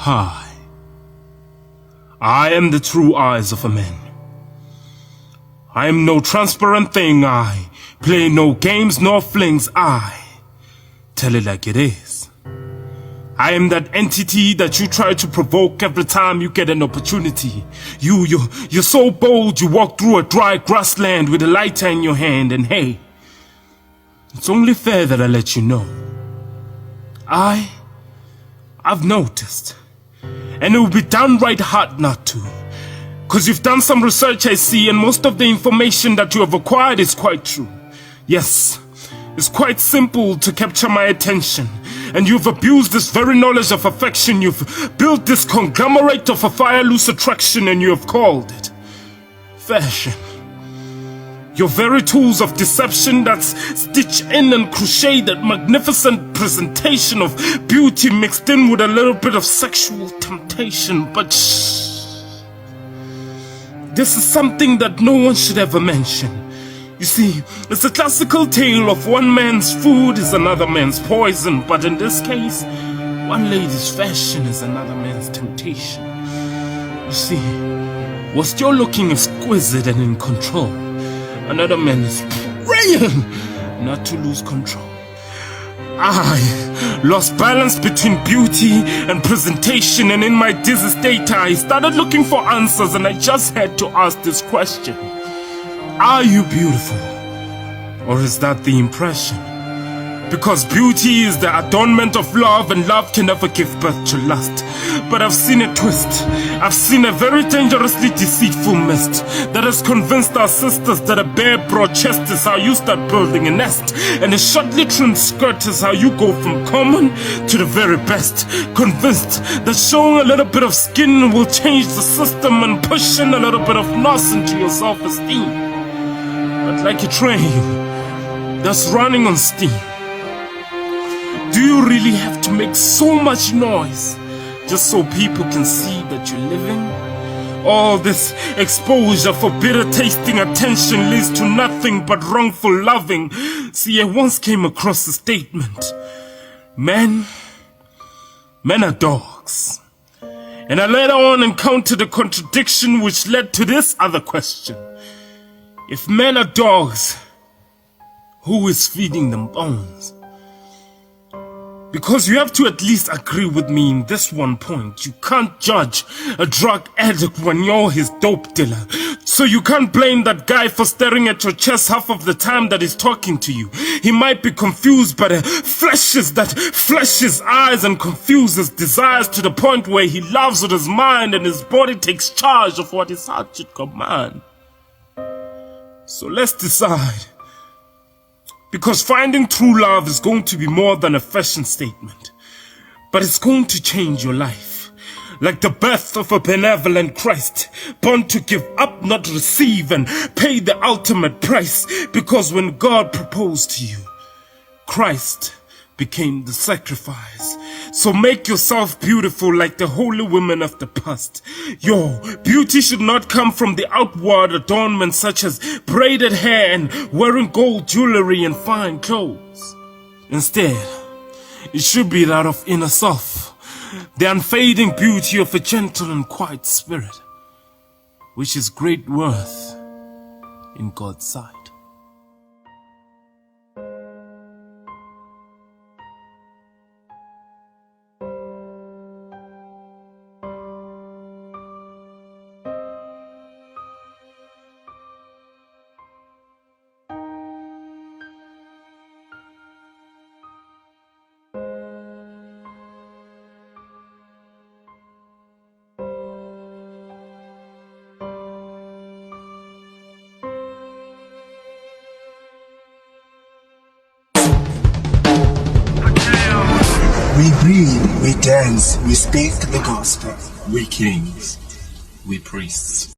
Hi. I am the true eyes of a man. I am no transparent thing, I play no games nor flings, I tell it like it is. I am that entity that you try to provoke every time you get an opportunity. You're so bold, you walk through a dry grassland with a lighter in your hand, and hey, it's only fair that I let you know. I've noticed, and it would be downright hard not to. 'Cause you've done some research, I see, and most of the information that you have acquired is quite true. Yes, it's quite simple to capture my attention, and you've abused this very knowledge of affection. You've built this conglomerate of a fire-loose attraction, and you have called it fashion. Your very tools of deception that's stitched in and crocheted, that magnificent presentation of beauty mixed in with a little bit of sexual temptation. But shh. This is something that no one should ever mention. You see, it's a classical tale of one man's food is another man's poison, but in this case, one lady's fashion is another man's temptation. You see, whilst you're looking exquisite and in control, another man is praying not to lose control. I lost balance between beauty and presentation, and in my dizzy state I started looking for answers, and I just had to ask this question. Are you beautiful? Or is that the impression? Because beauty is the adornment of love, and love can never give birth to lust. But I've seen a twist. I've seen a very dangerously deceitful mist that has convinced our sisters that a bare broad chest is how you start building a nest, and a shortly trimmed skirt is how you go from common to the very best. Convinced that showing a little bit of skin will change the system and push in a little bit of nos into your self-esteem. But like a train that's running on steam, do you really have to make so much noise just so people can see that you're living? All this exposure for bitter tasting attention leads to nothing but wrongful loving. See, I once came across a statement. Men are dogs. And I later on encountered a contradiction which led to this other question. If men are dogs, who is feeding them bones? Because you have to at least agree with me in this one point. You can't judge a drug addict when you're his dope dealer. So you can't blame that guy for staring at your chest half of the time that he's talking to you. He might be confused, but flashes eyes and confuses desires to the point where he loves with his mind and his body takes charge of what his heart should command. So let's decide. Because finding true love is going to be more than a fashion statement, but it's going to change your life. Like the birth of a benevolent Christ, born to give up, not receive, and pay the ultimate price. Because when God proposed to you, Christ became the sacrifice. So make yourself beautiful like the holy women of the past. Your beauty should not come from the outward adornment such as braided hair and wearing gold jewelry and fine clothes. Instead, it should be that of inner self, the unfading beauty of a gentle and quiet spirit, which is great worth in God's sight. We breathe, we dance, we speak the gospel. We kings, we priests.